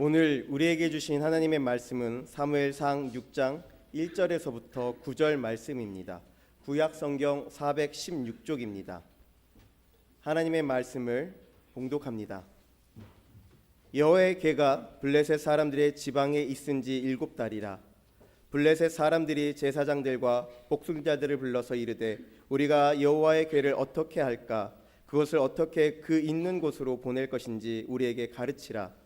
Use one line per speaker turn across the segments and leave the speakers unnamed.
오늘 우리에게 주신 하나님의 말씀은 사무엘상 6장 1절에서부터 9절 말씀입니다. 구약 성경 416쪽입니다. 하나님의 말씀을 봉독합니다. 여호와의 궤가 블레셋 사람들의 지방에 있은지 7달이라. 블레셋 사람들이 제사장들과 복술자들을 불러서 이르되 우리가 여호와의 궤를 어떻게 할까? 그것을 어떻게 그 있는 곳으로 보낼 것인지 우리에게 가르치라.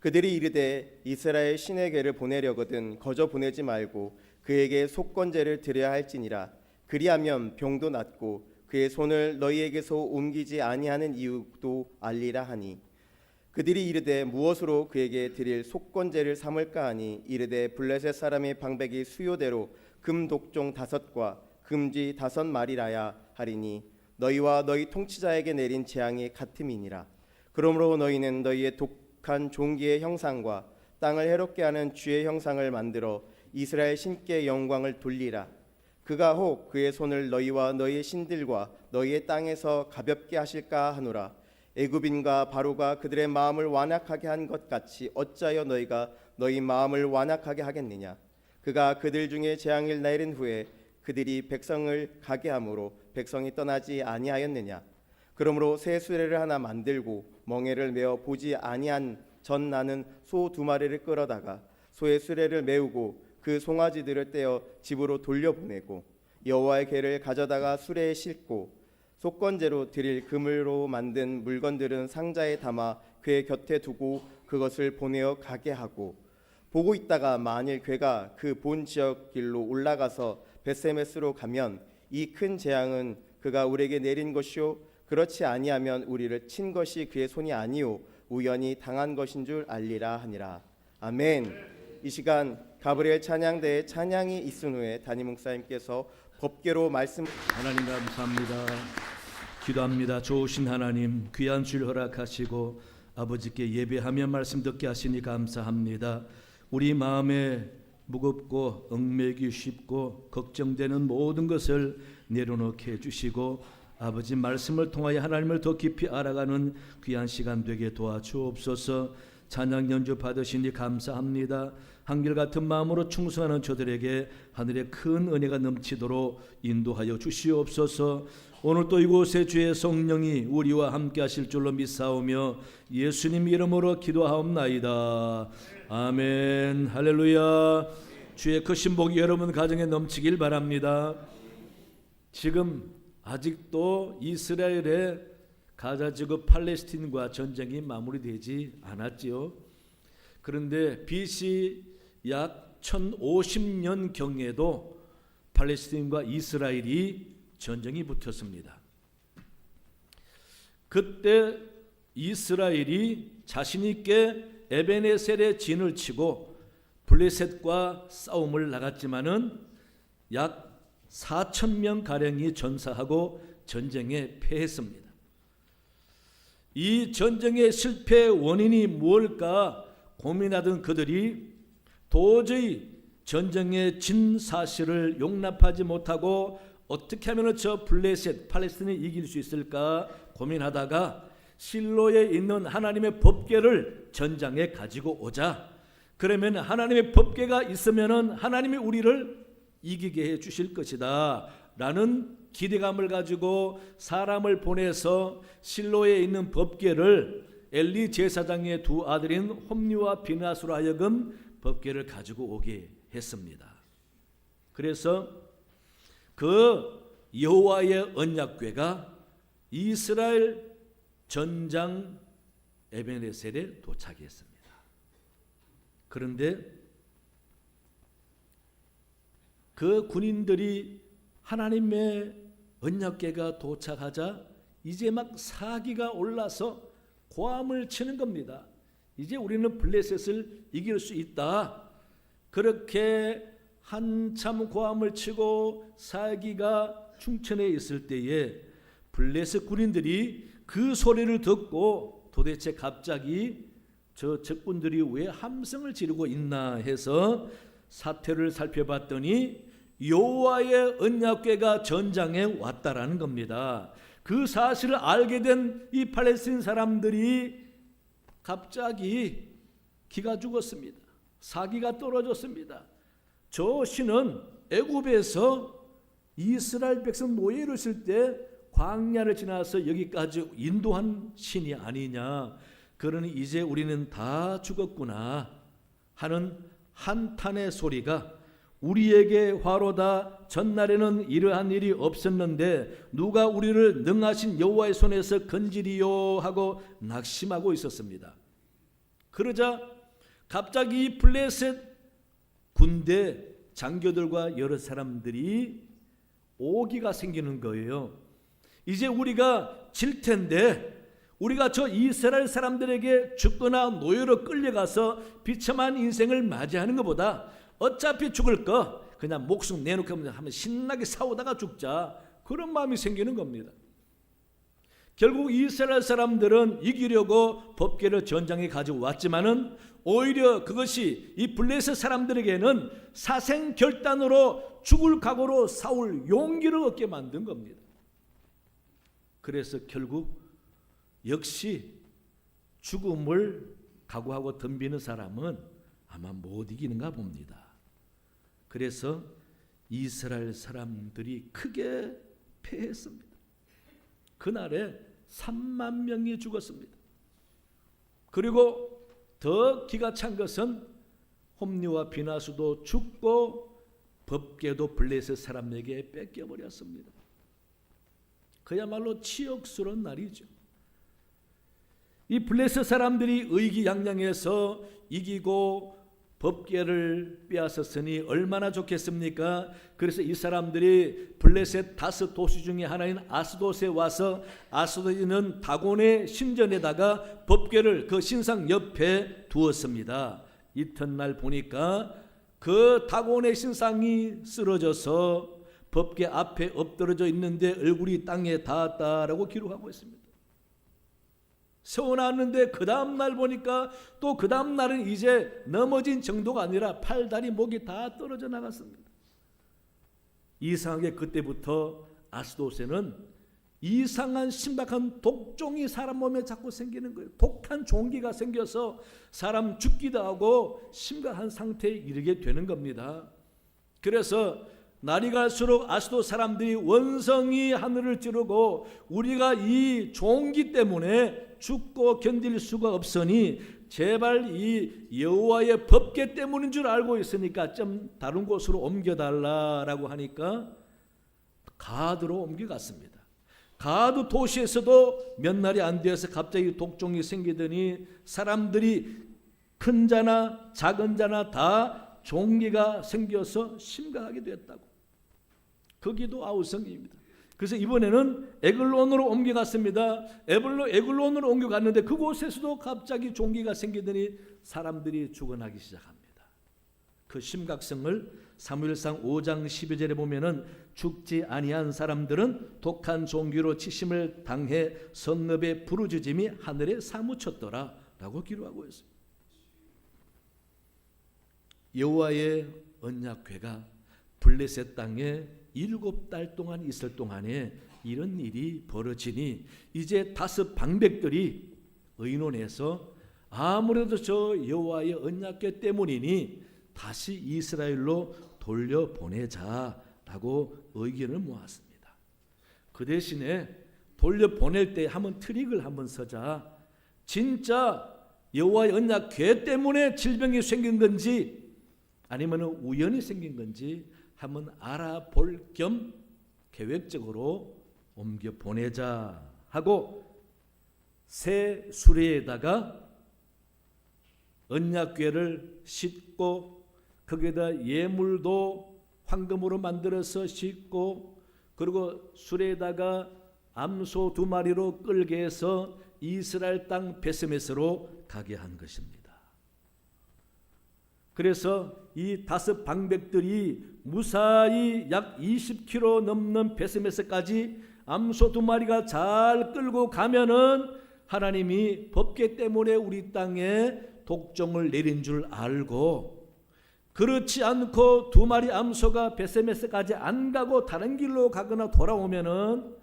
그들이 이르되 이스라엘 신의 궤를 보내려거든 거저 보내지 말고 그에게 속건제를 드려야 할지니라. 그리하면 병도 낫고 그의 손을 너희에게서 옮기지 아니하는 이유도 알리라 하니, 그들이 이르되 무엇으로 그에게 드릴 속건제를 삼을까 하니 이르되 블레셋 사람의 방백이 수요대로 금 독종 5과 금쥐 5마리라야 하리니 너희와 너희 통치자에게 내린 재앙이 같음이니라. 그러므로 너희는 너희의 독한 종기의 형상과 땅을 해롭게 하는 쥐의 형상을 만들어 이스라엘 신께 영광을 돌리라. 그가 혹 그의 손을 너희와 너희의 신들과 너희의 땅에서 가볍게 하실까 하노라. 애굽인과 바로가 그들의 마음을 완악하게 한 것 같이 어찌하여 너희가 너희 마음을 완악하게 하겠느냐. 그가 그들 중에 재앙을 내린 후에 그들이 백성을 가게 함으로 백성이 떠나지 아니하였느냐. 그러므로 새 수레를 하나 만들고 멍에를 메어 보지 아니한 전 나는 소 2마리를 끌어다가 소의 수레를 메우고 그 송아지들을 떼어 집으로 돌려보내고 여호와의 궤를 가져다가 수레에 싣고 속건제로 드릴 금으로 만든 물건들은 상자에 담아 궤 곁에 두고 그것을 보내어 가게 하고, 보고 있다가 만일 궤가 그 본 지역 길로 올라가서 벳세메스로 가면 이 큰 재앙은 그가 우리에게 내린 것이요 그렇지 아니하면 우리를 친 것이 그의 손이 아니요 우연히 당한 것인 줄 알리라 하니라. 아멘. 이 시간 가브리엘 찬양대에 찬양이 있은 후에 담임 목사님께서 법궤로 말씀.
하나님 감사합니다. 기도합니다. 좋으신 하나님, 귀한 주일 허락하시고 아버지께 예배하며 말씀 듣게 하시니 감사합니다. 우리 마음에 무겁고 얽매기 쉽고 걱정되는 모든 것을 내려놓게 해주시고 아버지 말씀을 통하여 하나님을 더 깊이 알아가는 귀한 시간 되게 도와주옵소서. 찬양 연주 받으시니 감사합니다. 한결같은 마음으로 충성하는 저들에게 하늘의 큰 은혜가 넘치도록 인도하여 주시옵소서. 오늘 또 이곳에 주의 성령이 우리와 함께 하실 줄로 믿사오며 예수님 이름으로 기도하옵나이다. 아멘. 할렐루야. 주의 크신 복이 여러분 가정에 넘치길 바랍니다. 지금 아직도 이스라엘의 가자 지구 팔레스틴과 전쟁이 마무리되지 않았지요. 그런데 BC 약 1050년 경에도 팔레스틴과 이스라엘이 전쟁이 붙었습니다. 그때 이스라엘이 자신 있게 에베네셀에 진을 치고 블레셋과 싸움을 나갔지만은 약 4,000명 가량이 전사하고 전쟁에 패했습니다. 이 전쟁의 실패의 원인이 무엇일까 고민하던 그들이 도저히 전쟁에 진 사실을 용납하지 못하고 어떻게 하면 저 블레셋 팔레스틴을 이길 수 있을까 고민하다가 실로에 있는 하나님의 법궤를 전장에 가지고 오자. 그러면 하나님의 법궤가 있으면은 하나님이 우리를 이기게 해 주실 것이다 라는 기대감을 가지고 사람을 보내서 실로에 있는 법궤를 엘리 제사장의 2 아들인 홈리와 비나스로 하여금 법궤를 가지고 오게 했습니다. 그래서 그 여호와의 언약궤가 이스라엘 전장 에베네셀에 도착했습니다. 그런데 그 군인들이 하나님의 언약궤가 도착하자 이제 막 사기가 올라서 고함을 치는 겁니다. 이제 우리는 블레셋을 이길 수 있다. 그렇게 한참 고함을 치고 사기가 충천해 있을 때에 블레셋 군인들이 그 소리를 듣고 도대체 갑자기 저 적군들이 왜 함성을 지르고 있나 해서 사태를 살펴봤더니 여호와의 언약궤가 전장에 왔다라는 겁니다. 그 사실을 알게 된 이 팔레스틴 사람들이 갑자기 기가 죽었습니다. 사기가 떨어졌습니다. 저 신은 애굽에서 이스라엘 백성 노예로 있을 때 광야를 지나서 여기까지 인도한 신이 아니냐. 그러니 이제 우리는 다 죽었구나 하는 한탄의 소리가 우리에게 화로다. 전날에는 이러한 일이 없었는데 누가 우리를 능하신 여호와의 손에서 건지리요 하고 낙심하고 있었습니다. 그러자 갑자기 이 블레셋 군대 장교들과 여러 사람들이 오기가 생기는 거예요. 이제 우리가 질 텐데 우리가 저 이스라엘 사람들에게 죽거나 노예로 끌려가서 비참한 인생을 맞이하는 것보다 어차피 죽을 거 그냥 목숨 내놓고 한번 신나게 싸우다가 죽자, 그런 마음이 생기는 겁니다. 결국 이스라엘 사람들은 이기려고 법궤를 전장에 가지고 왔지만은 오히려 그것이 이 블레셋 사람들에게는 사생결단으로 죽을 각오로 싸울 용기를 얻게 만든 겁니다. 그래서 결국 역시 죽음을 각오하고 덤비는 사람은 아마 못 이기는가 봅니다. 그래서 이스라엘 사람들이 크게 패했습니다. 그날에 3만 명이 죽었습니다. 그리고 더 기가 찬 것은 홈리와 비나수도 죽고 법궤도 블레셋 사람에게 뺏겨버렸습니다. 그야말로 치욕스러운 날이죠. 이 블레셋 사람들이 의기양양해서 이기고 법궤를 빼앗았으니 얼마나 좋겠습니까? 그래서 이 사람들이 블레셋 5 도시 중에 하나인 아스돗에 와서 아스돗에 있는 다곤의 신전에다가 법궤를 그 신상 옆에 두었습니다. 이튿날 보니까 그 다곤의 신상이 쓰러져서 법궤 앞에 엎드러져 있는데 얼굴이 땅에 닿았다라고 기록하고 있습니다. 세워놨는데 그 다음날 보니까 또 그 다음날은 이제 넘어진 정도가 아니라 팔, 다리, 목이 다 떨어져 나갔습니다. 이상하게 그때부터 아스돗에는 이상한 신박한 독종이 사람 몸에 자꾸 생기는 거예요. 독한 종기가 생겨서 사람 죽기도 하고 심각한 상태에 이르게 되는 겁니다. 그래서 날이 갈수록 아스돗 사람들이 원성이 하늘을 찌르고 우리가 이 종기 때문에 죽고 견딜 수가 없으니 제발 이 여호와의 법궤 때문인 줄 알고 있으니까 좀 다른 곳으로 옮겨달라라고 하니까 가드로 옮겨갔습니다. 가드 도시에서도 몇 날이 안 되어서 갑자기 독종이 생기더니 사람들이 큰 자나 작은 자나 다 종기가 생겨서 심각하게 됐다고. 거기도 아우성입니다. 그래서 이번에는 에글론으로 옮겨갔습니다. 에글론으로 옮겨갔는데 그곳에서도 갑자기 종기가 생기더니 사람들이 죽어나기 시작합니다. 그 심각성을 사무엘상 5장 12절에 보면은 죽지 아니한 사람들은 독한 종기로 치심을 당해 성읍에 부르짖음이 하늘에 사무쳤더라 라고 기록하고 있습니다. 여호와의 언약궤가 블레셋 땅에 7달 동안 있을 동안에 이런 일이 벌어지니 이제 5 방백들이 의논해서 아무래도 저 여호와의 언약궤 때문이니 다시 이스라엘로 돌려보내자라고 의견을 모았습니다. 그 대신에 돌려보낼 때 한번 트릭을 한번 서자. 진짜 여호와의 언약궤 때문에 질병이 생긴 건지 아니면 우연히 생긴 건지 한번 알아볼 겸 계획적으로 옮겨 보내자 하고 새 수레에다가 언약궤를 싣고 거기에다 예물도 황금으로 만들어서 싣고 그리고 수레에다가 암소 2마리로 끌게 해서 이스라엘 땅 베스메스로 가게 한 것입니다. 그래서 이 5 방백들이 무사히 약 20km 넘는 베스메스까지 암소 2마리가 잘 끌고 가면은 하나님이 법궤 때문에 우리 땅에 독종을 내린 줄 알고, 그렇지 않고 2마리 암소가 베스메스까지 안 가고 다른 길로 가거나 돌아오면은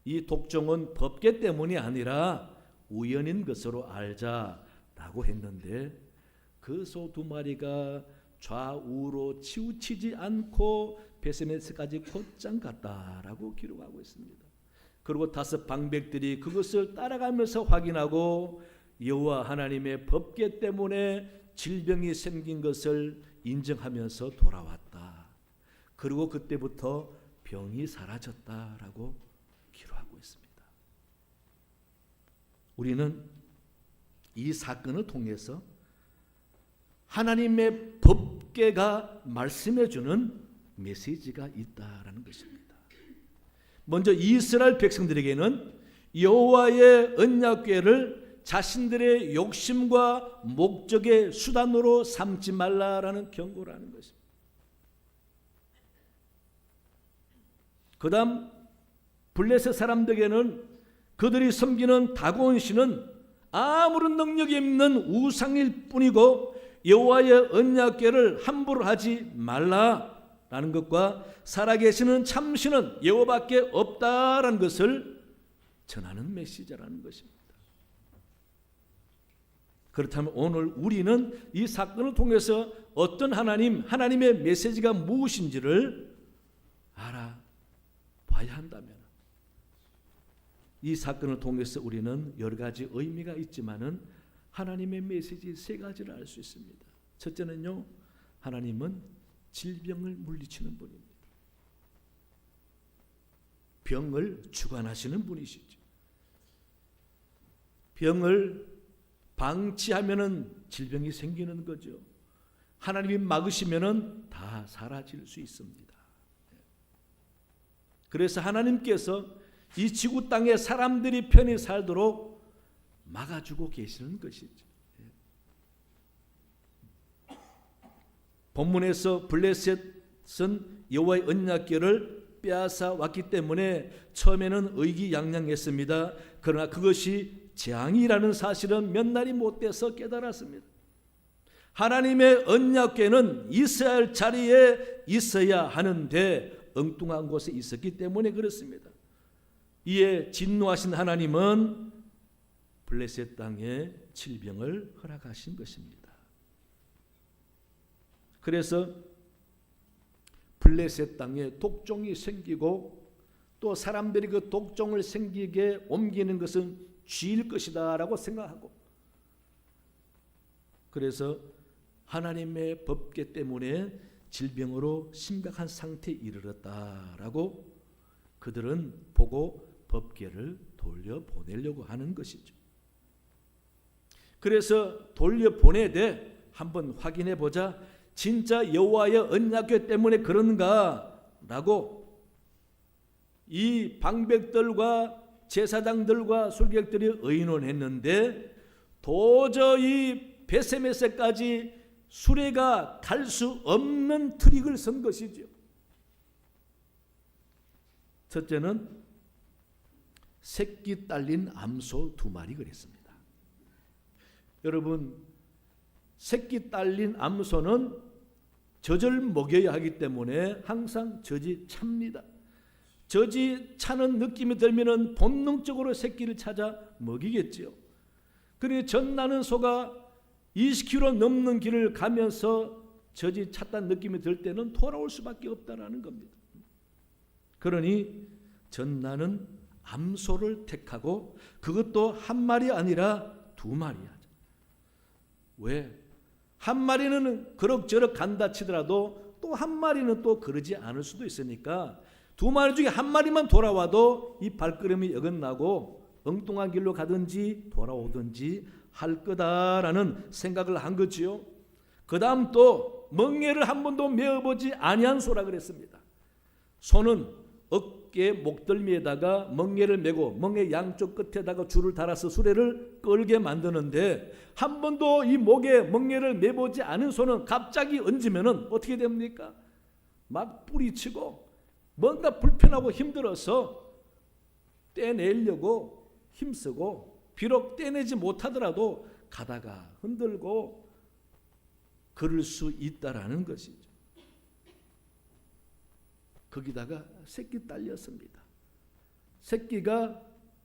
이 독종은 법궤 때문이 아니라 우연인 것으로 알자라고 했는데 그 소 두 마리가 좌우로 치우치지 않고 베세메스까지 곧장 갔다라고 기록하고 있습니다. 그리고 5 방백들이 그것을 따라가면서 확인하고 여호와 하나님의 법궤 때문에 질병이 생긴 것을 인정하면서 돌아왔다. 그리고 그때부터 병이 사라졌다라고 기록하고 있습니다. 우리는 이 사건을 통해서 하나님의 법궤가 말씀해 주는 메시지가 있다라는 것입니다. 먼저 이스라엘 백성들에게는 여호와의 언약궤를 자신들의 욕심과 목적의 수단으로 삼지 말라라는 경고를 하는 것입니다. 그 다음 블레셋 사람들에게는 그들이 섬기는 다곤 신은 아무런 능력이 없는 우상일 뿐이고 여호와의 언약궤를 함부로 하지 말라라는 것과 살아계시는 참신은 여호와밖에 없다라는 것을 전하는 메시지라는 것입니다. 그렇다면 오늘 우리는 이 사건을 통해서 어떤 하나님의 메시지가 무엇인지를 알아봐야 한다면 이 사건을 통해서 우리는 여러 가지 의미가 있지만은 하나님의 메시지 3가지를 알 수 있습니다. 첫째는요, 하나님은 질병을 물리치는 분입니다. 병을 주관하시는 분이시죠. 병을 방치하면은 질병이 생기는 거죠. 하나님이 막으시면은 다 사라질 수 있습니다. 그래서 하나님께서 이 지구 땅에 사람들이 편히 살도록 막아주고 계시는 것이죠. 본문에서 블레셋은 여호와의 언약궤를 빼앗아 왔기 때문에 처음에는 의기양양했습니다. 그러나 그것이 재앙이라는 사실은 몇 날이 못 돼서 깨달았습니다. 하나님의 언약궤는 이스라엘 자리에 있어야 하는데 엉뚱한 곳에 있었기 때문에 그렇습니다. 이에 진노하신 하나님은 블레셋 땅에 질병을 허락하신 것입니다. 그래서 블레셋 땅에 독종이 생기고 또 사람들이 그 독종을 생기게 옮기는 것은 쥐일 것이다 라고 생각하고, 그래서 하나님의 법궤 때문에 질병으로 심각한 상태에 이르렀다라고 그들은 보고 법궤를 돌려보내려고 하는 것이죠. 그래서 돌려보내되 한번 확인해 보자, 진짜 여호와의 언약궤 때문에 그런가라고 이 방백들과 제사장들과 술객들이 의논했는데 도저히 베세메세까지 수레가 갈 수 없는 트릭을 쓴 것이죠. 첫째는 새끼 딸린 암소 2마리 그랬습니다. 여러분, 새끼 딸린 암소는 젖을 먹여야 하기 때문에 항상 젖이 찹니다. 젖이 차는 느낌이 들면은 본능적으로 새끼를 찾아 먹이겠지요. 그리고 젖 나는 소가 20km 넘는 길을 가면서 젖이 찼다는 느낌이 들 때는 돌아올 수밖에 없다라는 겁니다. 그러니 젖 나는 암소를 택하고 그것도 1마리 아니라 2마리 하자. 왜? 1마리는 그럭저럭 간다 치더라도 또 1마리는 또 그러지 않을 수도 있으니까 2마리 중에 1마리만 돌아와도 이 발걸음이 어긋나고 엉뚱한 길로 가든지 돌아오든지 할 거다라는 생각을 한 거지요. 그 다음 또 멍에를 한 번도 메어보지 아니한 소라 그랬습니다. 소는 어깨 목덜미에다가 멍에를 메고 멍에 양쪽 끝에다가 줄을 달아서 수레를 끌게 만드는데 한 번도 이 목에 멍에를 메보지 않은 소는 갑자기 얹으면은 어떻게 됩니까? 막 뿌리치고 뭔가 불편하고 힘들어서 떼내려고 힘쓰고, 비록 떼내지 못하더라도 가다가 흔들고 그럴 수 있다라는 것이죠. 거기다가 새끼 딸렸습니다. 새끼가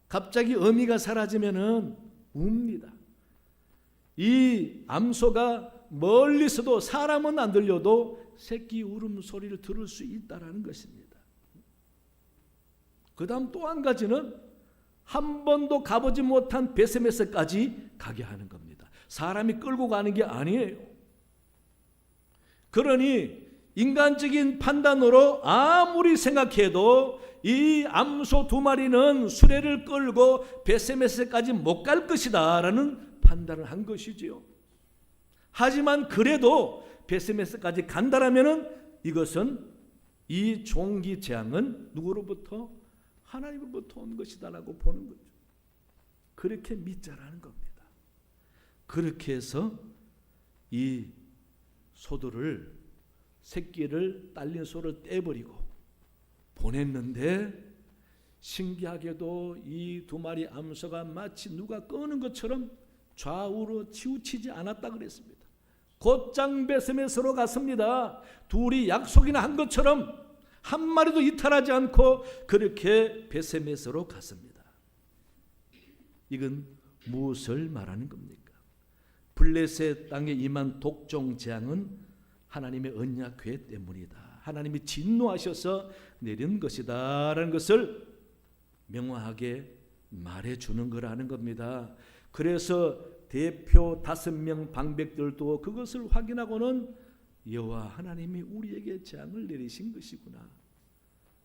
갑자기 어미가 사라지면은 웁니다. 이 암소가 멀리서도 사람은 안 들려도 새끼 울음소리를 들을 수 있다라는 것입니다. 그 다음 또 한 가지는 한 번도 가보지 못한 베세메스까지 가게 하는 겁니다. 사람이 끌고 가는 게 아니에요. 그러니 인간적인 판단으로 아무리 생각해도 이 암소 두 마리는 수레를 끌고 베세메스까지 못 갈 것이다 라는 판단을 한 것이지요. 하지만 그래도 베세메스까지 간다라면은 이것은 이 종기 재앙은 누구로부터? 하나님으로부터 온 것이다라고 보는 거죠. 그렇게 믿자라는 겁니다. 그렇게 해서 이 소들을 새끼를 딸린 소를 떼버리고 보냈는데 신기하게도 이 두 마리 암소가 마치 누가 끄는 것처럼 좌우로 치우치지 않았다 그랬습니다. 곧장 베세메스로 갔습니다. 둘이 약속이나 한 것처럼 한 마리도 이탈하지 않고 그렇게 베세메스로 갔습니다. 이건 무엇을 말하는 겁니까? 블레셋 땅에 임한 독종 재앙은 하나님의 언약궤 때문이다. 하나님이 진노하셔서 내린 것이다 라는 것을 명확하게 말해주는 거라는 겁니다. 그래서 대표 5명 방백들도 그것을 확인하고는 여호와 하나님이 우리에게 재앙을 내리신 것이구나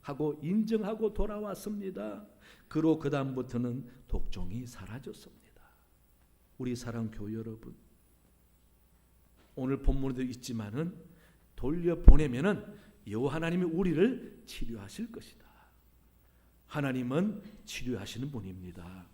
하고 인정하고 돌아왔습니다. 그로 그 다음부터는 독종이 사라졌습니다. 우리 사랑 교회 여러분, 오늘 본문에도 있지만은 돌려보내면은 여호와 하나님이 우리를 치료하실 것이다. 하나님은 치료하시는 분입니다.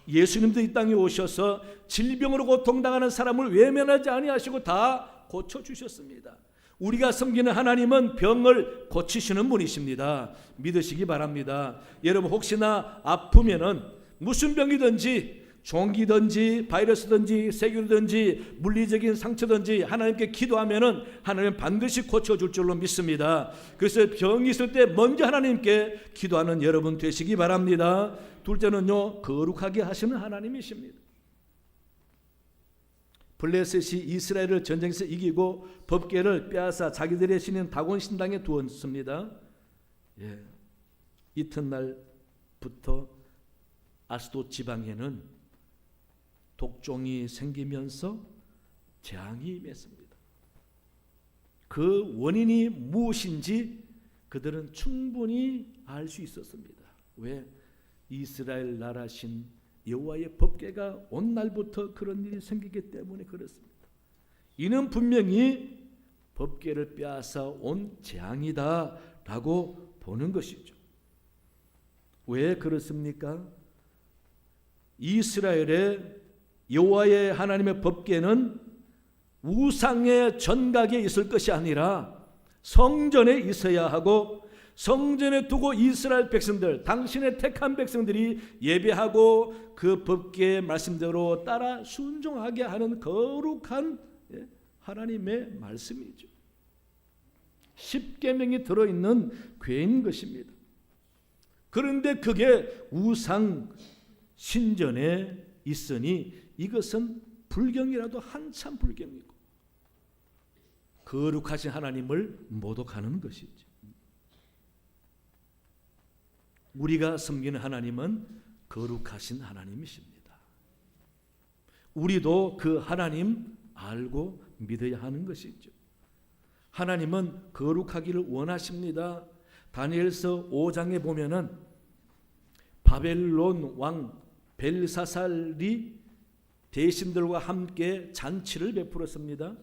예수님도 이 땅에 오셔서 질병으로 고통당하는 사람을 외면하지 아니하시고 다 고쳐주셨습니다. 우리가 섬기는 하나님은 병을 고치시는 분이십니다. 믿으시기 바랍니다. 여러분 혹시나 아프면은 무슨 병이든지 종기든지 바이러스든지 세균이든지 물리적인 상처든지 하나님께 기도하면은 하나님은 반드시 고쳐줄 줄로 믿습니다. 그래서 병이 있을 때 먼저 하나님께 기도하는 여러분 되시기 바랍니다. 둘째는요, 거룩하게 하시는 하나님이십니다. 블레셋이 이스라엘을 전쟁에서 이기고 법궤를 빼앗아 자기들의 신인 다곤 신당에 두었습니다. 이튿날부터 아스돗 지방에는 독종이 생기면서 재앙이 임했습니다. 그 원인이 무엇인지 그들은 충분히 알 수 있었습니다. 왜? 이스라엘 나라신 여호와의 법궤가 온 날부터 그런 일이 생기기 때문에 그렇습니다. 이는 분명히 법궤를 빼앗아 온 재앙이다라고 보는 것이죠. 왜 그렇습니까? 이스라엘의 여호와의 하나님의 법궤는 우상의 전각에 있을 것이 아니라 성전에 있어야 하고 성전에 두고 이스라엘 백성들, 당신의 택한 백성들이 예배하고 그 법궤의 말씀대로 따라 순종하게 하는 거룩한 하나님의 말씀이죠. 십계명이 들어있는 궤인 것입니다. 그런데 그게 우상 신전에 있으니 이것은 불경이라도 한참 불경이고 거룩하신 하나님을 모독하는 것이죠. 우리가 섬기는 하나님은 거룩하신 하나님이십니다. 우리도 그 하나님 알고 믿어야 하는 것이죠. 하나님은 거룩하기를 원하십니다. 다니엘서 5장에 보면은 바벨론 왕 벨사살이 대신들과 함께 잔치를 베풀었습니다.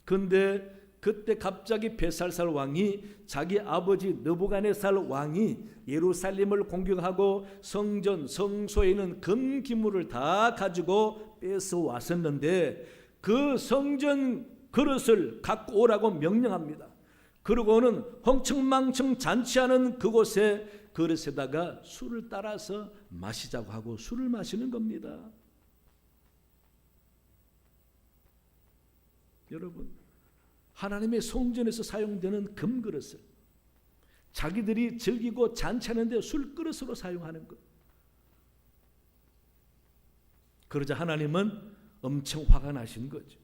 그런데 그때 갑자기 벨사살 왕이 자기 아버지 느부갓네살 왕이 예루살렘을 공격하고 성전 성소에 있는 금기물을 다 가지고 뺏어 왔었는데 그 성전 그릇을 갖고 오라고 명령합니다. 그러고는 흥청망청 잔치하는 그곳에 그릇에다가 술을 따라서 마시자고 하고 술을 마시는 겁니다. 여러분, 하나님의 성전에서 사용되는 금그릇을 자기들이 즐기고 잔치하는데 술그릇으로 사용하는 것. 그러자 하나님은 엄청 화가 나신 거죠.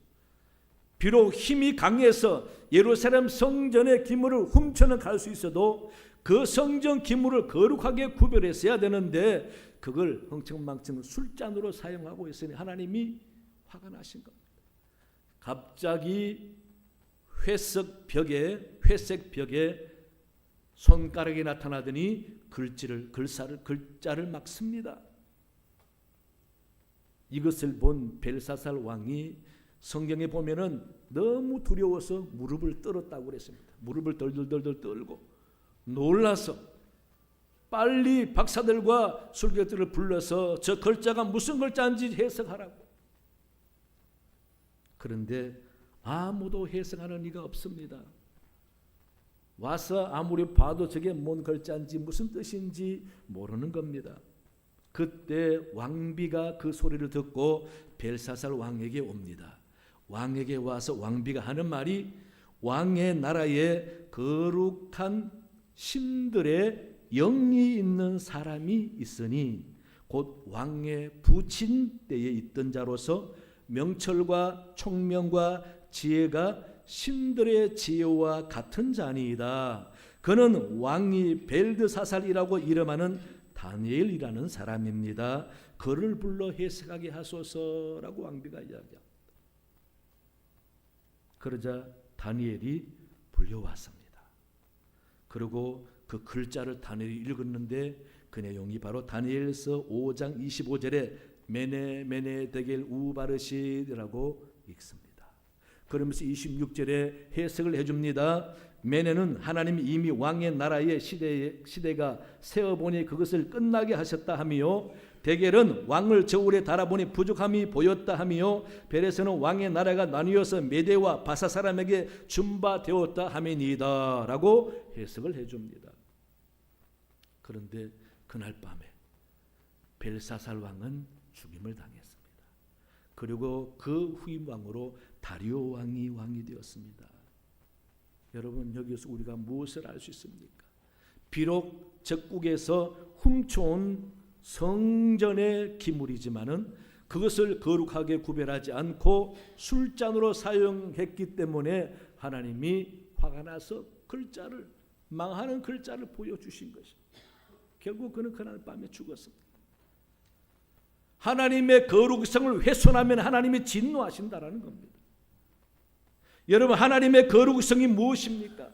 비록 힘이 강해서 예루살렘 성전의 기물을 훔쳐는 갈 수 있어도 그 성전 기물을 거룩하게 구별했어야 되는데 그걸 흥청망청 술잔으로 사용하고 있으니 하나님이 화가 나신 겁니다. 갑자기 회색 벽에 손가락이 나타나더니 글자를 막 씁니다. 이것을 본 벨사살 왕이 성경에 보면은 너무 두려워서 무릎을 떨었다고 그랬습니다. 무릎을 덜덜덜 떨고 놀라서 빨리 박사들과 술객들을 불러서 저 글자가 무슨 글자인지 해석하라고. 그런데 아무도 해석하는 이가 없습니다. 와서 아무리 봐도 저게 뭔 글자인지 무슨 뜻인지 모르는 겁니다. 그때 왕비가 그 소리를 듣고 벨사살 왕에게 옵니다. 왕에게 와서 왕비가 하는 말이 왕의 나라에 거룩한 신들의 영이 있는 사람이 있으니 곧 왕의 부친 때에 있던 자로서 명철과 총명과 지혜가 신들의 지혜와 같은 자니이다. 그는 왕이 벨드사살이라고 이름하는 다니엘이라는 사람입니다. 그를 불러 해석하게 하소서라고 왕비가 이야기합니다. 그러자 다니엘이 불려왔습니다. 그리고 그 글자를 다니엘이 읽었는데 그 내용이 바로 다니엘서 5장 25절에 메네 데겔 우바르시라고 읽습니다. 그러면서 26절에 해석을 해줍니다. 메네는 하나님이 이미 왕의 나라의 시대가 세어보니 그것을 끝나게 하셨다 하며, 데겔은 왕을 저울에 달아보니 부족함이 보였다 하며, 벨에서는 왕의 나라가 나뉘어서 메대와 바사 사람에게 준바되었다 하매니이다 라고 해석을 해줍니다. 그런데 그날 밤에 벨사살 왕은 죽임을 당했습니다. 그리고 그 후임 왕으로 다리오 왕이 되었습니다. 여러분, 여기서 우리가 무엇을 알 수 있습니까? 비록 적국에서 훔쳐온 성전의 기물이지만은 그것을 거룩하게 구별하지 않고 술잔으로 사용했기 때문에 하나님이 화가 나서 망하는 글자를 보여주신 것입니다. 결국 그는 그날 밤에 죽었습니다. 하나님의 거룩성을 훼손하면 하나님이 진노하신다라는 겁니다. 여러분, 하나님의 거룩성이 무엇입니까?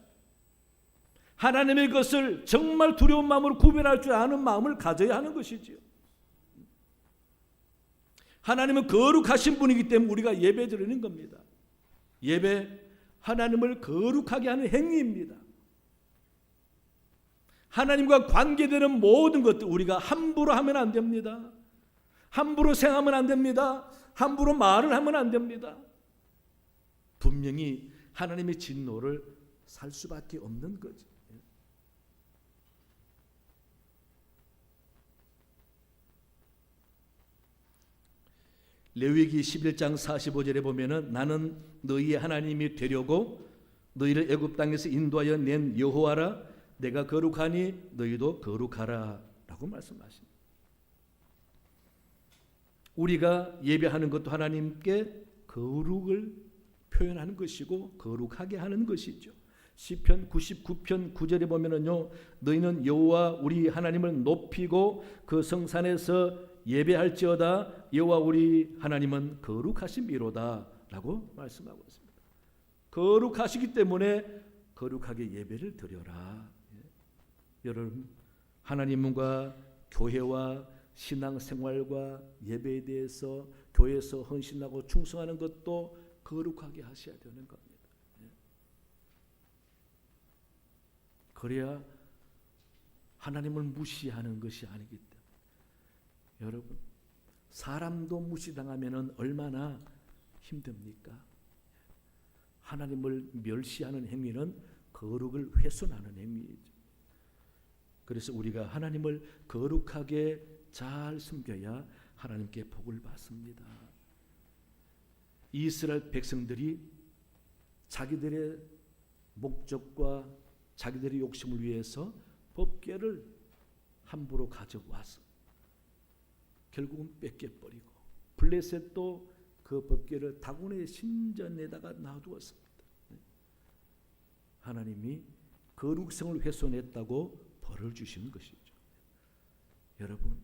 하나님의 것을 정말 두려운 마음으로 구별할 줄 아는 마음을 가져야 하는 것이지요. 하나님은 거룩하신 분이기 때문에 우리가 예배 드리는 겁니다. 예배, 하나님을 거룩하게 하는 행위입니다. 하나님과 관계되는 모든 것들 우리가 함부로 하면 안 됩니다. 함부로 생각하면 안 됩니다. 함부로 말을 하면 안 됩니다. 분명히 하나님의 진노를 살 수밖에 없는 거죠. 레위기 11장 45절에 보면은 나는 너희의 하나님이 되려고 너희를 애굽 땅에서 인도하여 낸 여호와라, 내가 거룩하니 너희도 거룩하라 라고 말씀하십니다. 우리가 예배하는 것도 하나님께 거룩을 표현하는 것이고 거룩하게 하는 것이죠. 시편 99편 9절에 보면은요, 너희는 여호와 우리 하나님을 높이고 그 성산에서 예배할지어다, 여호와 우리 하나님은 거룩하심이로다 라고 말씀하고 있습니다. 거룩하시기 때문에 거룩하게 예배를 드려라. 여러분, 하나님과 교회와 신앙생활과 예배에 대해서 교회에서 헌신하고 충성하는 것도 거룩하게 하셔야 되는 겁니다. 그래야 하나님을 무시하는 것이 아니기 때문에. 여러분, 사람도 무시당하면 얼마나 힘듭니까? 하나님을 멸시하는 행위는 거룩을 훼손하는 행위이죠. 그래서 우리가 하나님을 거룩하게 잘 섬겨야 하나님께 복을 받습니다. 이스라엘 백성들이 자기들의 목적과 자기들의 욕심을 위해서 법궤를 함부로 가져와서 결국은 뺏겨버리고, 블레셋도 그 법궤를 다곤의 신전에다가 놔두었습니다. 하나님이 거룩성을 훼손했다고 벌을 주시는 것이죠. 여러분,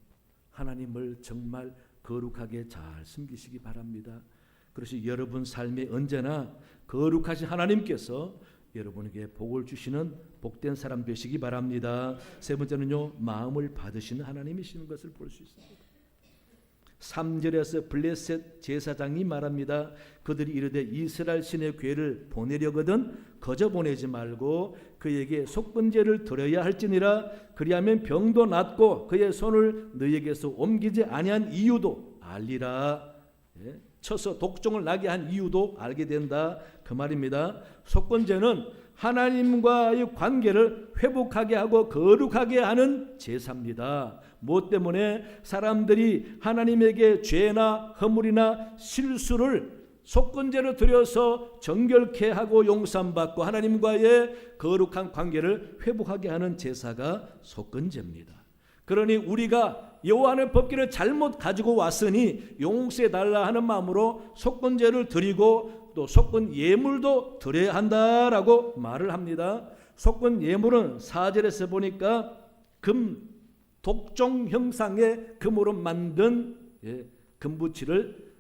하나님을 정말 거룩하게 잘 섬기시기 바랍니다. 그래서 여러분 삶에 언제나 거룩하신 하나님께서 여러분에게 복을 주시는 복된 사람 되시기 바랍니다. 세 번째는요, 마음을 받으시는 하나님이시는 것을 볼 수 있습니다. 3절에서 블레셋 제사장이 말합니다. 그들이 이르되 이스라엘 신의 궤를 보내려거든 거저 보내지 말고 그에게 속건제를 드려야 할지니라. 그리하면 병도 낫고 그의 손을 너희에게서 옮기지 아니한 이유도 알리라. 쳐서 독종을 나게 한 이유도 알게 된다, 그 말입니다. 속건제는 하나님과의 관계를 회복하게 하고 거룩하게 하는 제사입니다. 무엇 때문에? 사람들이 하나님에게 죄나 허물이나 실수를 속건제로 드려서 정결케 하고 용서받고 하나님과의 거룩한 관계를 회복하게 하는 제사가 속건제입니다. 그러니 우리가 여호와의 법궤를 잘못 가지고 왔으니 용서해 달라 하는 마음으로 속건제를 드리고 또 속건 예물도 드려야 한다라고 말을 합니다. 속건 예물은 4절에서 보니까 금 독종 형상의 금으로 만든 금부치를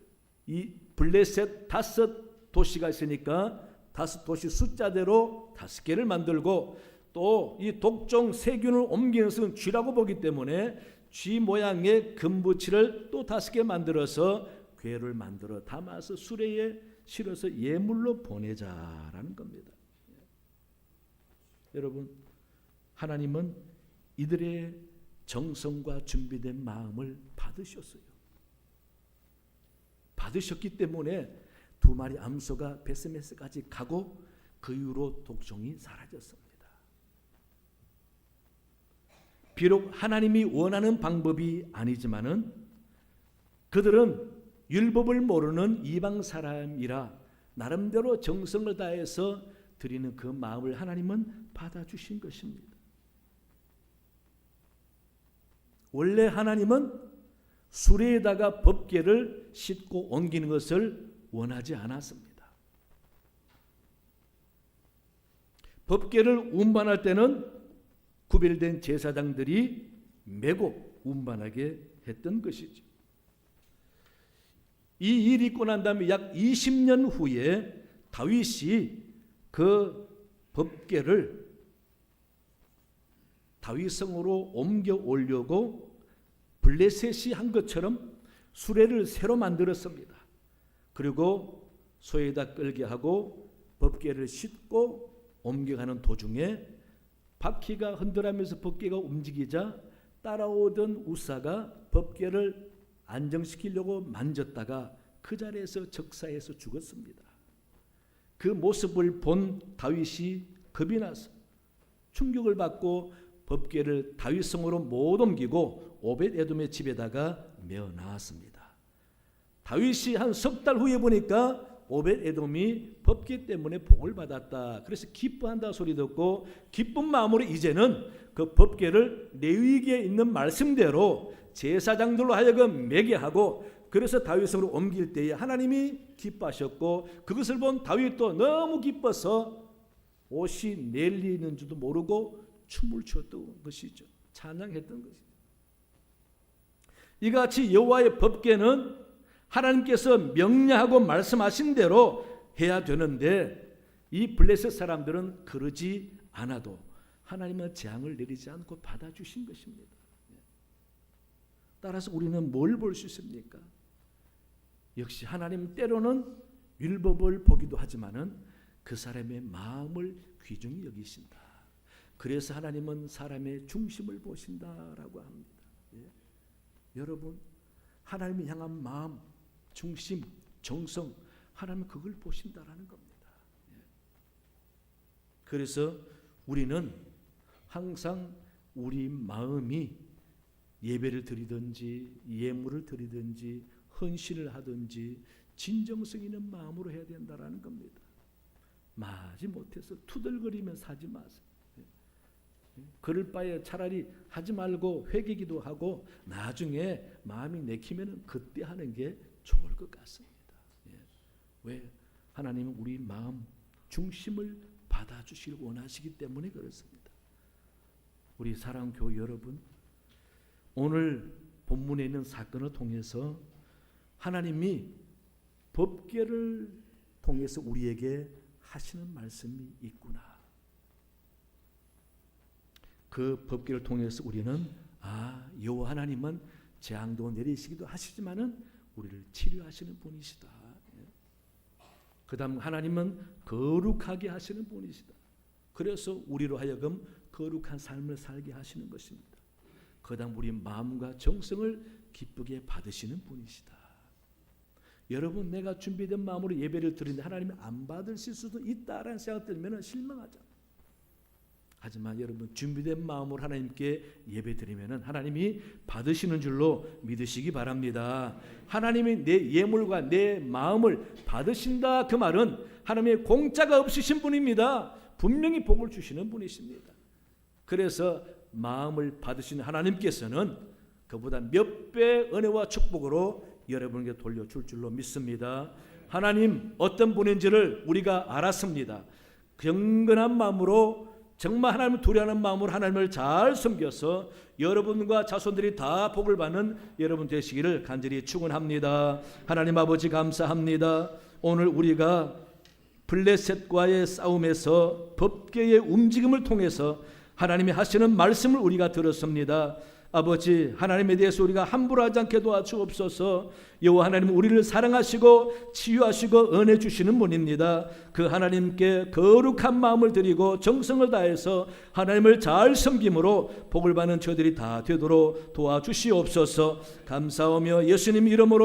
이 블레셋 5도시가 있으니까 5도시 숫자대로 5개를 만들고 또 이 독종 세균을 옮기는 것은 쥐라고 보기 때문에 쥐 모양의 금부치를 또 5개 만들어서 궤를 만들어 담아서 수레에 실어서 예물로 보내자라는 겁니다. 여러분, 하나님은 이들의 정성과 준비된 마음을 받으셨어요. 받으셨기 때문에 2마리 암소가 베스메스까지 가고 그 이후로 독종이 사라졌습니다. 비록 하나님이 원하는 방법이 아니지만은 그들은 율법을 모르는 이방 사람이라 나름대로 정성을 다해서 드리는 그 마음을 하나님은 받아주신 것입니다. 원래 하나님은 수레에다가 법궤를 싣고 옮기는 것을 원하지 않았습니다. 법궤를 운반할 때는 구별된 제사장들이 메고 운반하게 했던 것이죠. 이 일이 있고 난 다음에 약 20년 후에 다윗이 그 법궤를 다윗성으로 옮겨 오려고 블레셋이 한 것처럼 수레를 새로 만들었습니다. 그리고 소에다 끌게 하고 법궤를 싣고 옮겨가는 도중에 바퀴가 흔들하면서 법궤가 움직이자 따라오던 우사가 법궤를 안정시키려고 만졌다가 그 자리에서 적사해서 죽었습니다. 그 모습을 본 다윗이 겁이 나서 충격을 받고 법궤를 다윗성으로 못 옮기고 오벳에돔의 집에다가 메어 놨습니다. 다윗이 한 석 달 후에 보니까 오벳에돔이 법궤 때문에 복을 받았다. 그래서 기뻐한다 소리 듣고 기쁜 마음으로 이제는 그 법궤를 레위기에 있는 말씀대로 제사장들로 하여금 매게 하고 그래서 다윗성으로 옮길 때에 하나님이 기뻐하셨고 그것을 본 다윗도 너무 기뻐서 옷이 내리는 줄도 모르고 춤을 추었던 것이죠. 찬양했던 것이죠. 이같이 여호와의 법궤는 하나님께서 명령하고 말씀하신 대로 해야 되는데 이 블레셋 사람들은 그러지 않아도 하나님은 재앙을 내리지 않고 받아주신 것입니다. 따라서 우리는 뭘 볼 수 있습니까? 역시 하나님 때로는 율법을 보기도 하지만은 그 사람의 마음을 귀중히 여기신다. 그래서 하나님은 사람의 중심을 보신다라고 합니다. 여러분, 하나님을 향한 마음, 중심, 정성, 하나님은 그걸 보신다라는 겁니다. 그래서 우리는 항상 우리 마음이 예배를 드리든지 예물을 드리든지 헌신을 하든지 진정성 있는 마음으로 해야 된다라는 겁니다. 마지 못해서 투덜거리면서 하지 마세요. 그럴 바에 차라리 하지 말고 회개기도 하고 나중에 마음이 내키면 그때 하는 게 좋을 것 같습니다. 왜? 하나님은 우리 마음 중심을 받아주시길 원하시기 때문에 그렇습니다. 우리 사랑교회 여러분, 오늘 본문에 있는 사건을 통해서 하나님이 법궤를 통해서 우리에게 하시는 말씀이 있구나. 그 법궤를 통해서 우리는 여호와 하나님은 재앙도 내리시기도 하시지만은 우리를 치료하시는 분이시다. 그다음 하나님은 거룩하게 하시는 분이시다. 그래서 우리로 하여금 거룩한 삶을 살게 하시는 것입니다. 그다음 우리 마음과 정성을 기쁘게 받으시는 분이시다. 여러분, 내가 준비된 마음으로 예배를 드리는데 하나님이 안 받으실 수도 있다라는 생각 들면 실망하잖아요. 하지만 여러분, 준비된 마음으로 하나님께 예배 드리면 하나님이 받으시는 줄로 믿으시기 바랍니다. 하나님이 내 예물과 내 마음을 받으신다, 그 말은 하나님의 공짜가 없으신 분입니다. 분명히 복을 주시는 분이십니다. 그래서 마음을 받으신 하나님께서는 그보다 몇 배 은혜와 축복으로 여러분에게 돌려줄 줄로 믿습니다. 하나님 어떤 분인지를 우리가 알았습니다. 경건한 마음으로, 정말 하나님을 두려워하는 마음으로 하나님을 잘 섬겨서 여러분과 자손들이 다 복을 받는 여러분 되시기를 간절히 축원합니다. 하나님 아버지, 감사합니다. 오늘 우리가 블레셋과의 싸움에서 법궤의 움직임을 통해서 하나님이 하시는 말씀을 우리가 들었습니다. 아버지, 하나님에 대해서 우리가 함부로 하지 않게 도와주옵소서. 여호와 하나님은 우리를 사랑하시고 치유하시고 은혜 주시는 분입니다. 그 하나님께 거룩한 마음을 드리고 정성을 다해서 하나님을 잘 섬김으로 복을 받는 저들이 다 되도록 도와주시옵소서. 감사하며 예수님 이름으로